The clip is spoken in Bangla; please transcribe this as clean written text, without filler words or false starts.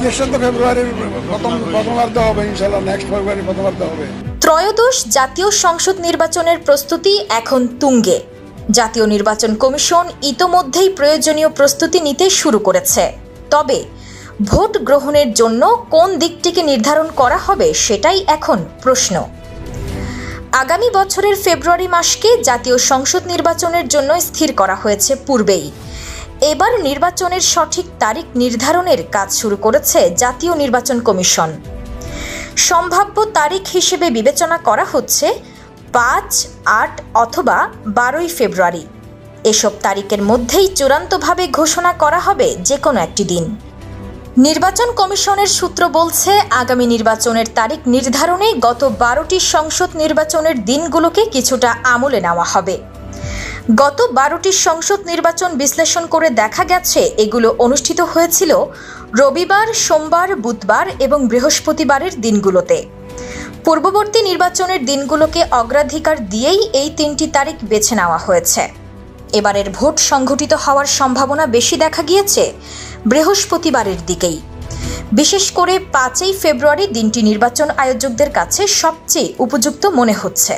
ইলেকশন তো ফেব্রুয়ারির প্রথমার্ধ হবে, ইনশাআল্লাহ নেক্সট ফেব্রুয়ারি প্রথমার্ধ হবে। ত্রয়োদশ জাতীয় সংসদ নির্বাচনের প্রস্তুতি এখন তুঙ্গে। জাতীয় নির্বাচন কমিশন ইতোমধ্যেই প্রয়োজনীয় প্রস্তুতি নিতে শুরু করেছে। তবে ভোট গ্রহণের জন্য কোন দিকটিকে নির্ধারণ করা হবে সেটাই এখন প্রশ্ন। আগামী বছরের ফেব্রুয়ারি মাসকে জাতীয় সংসদ নির্বাচনের জন্য স্থির করা হয়েছে পূর্বেই। এবার নির্বাচনের সঠিক তারিখ নির্ধারণের কাজ শুরু করেছে জাতীয় নির্বাচন কমিশন। সম্ভাব্য তারিখ হিসেবে বিবেচনা করা হচ্ছে 5, 8 অথবা 12ই ফেব্রুয়ারি। এসব তারিখের মধ্যেই চূড়ান্তভাবে ঘোষণা করা হবে যে কোনো একটি দিন। নির্বাচন কমিশনের সূত্র বলছে, আগামী নির্বাচনের তারিখ নির্ধারণে গত 12টি সংসদ নির্বাচনের দিনগুলোকে কিছুটা আমলে নেওয়া হবে। গত 12টি সংসদ নির্বাচন বিশ্লেষণ করে দেখা গেছে এগুলো অনুষ্ঠিত হয়েছিল রবিবার, সোমবার, বুধবার এবং বৃহস্পতিবারের দিনগুলোতে। পূর্ববর্তী নির্বাচনের দিনগুলোকে অগ্রাধিকার দিয়েই এই 3টি তারিখ বেছে নেওয়া হয়েছে। এবারের ভোট সংঘটিত হওয়ার সম্ভাবনা বেশি দেখা গিয়েছে বৃহস্পতিবারের দিকেই। বিশেষ করে 5ই ফেব্রুয়ারি দিনটি নির্বাচন আয়োজকদের কাছে সবচেয়ে উপযুক্ত মনে হচ্ছে।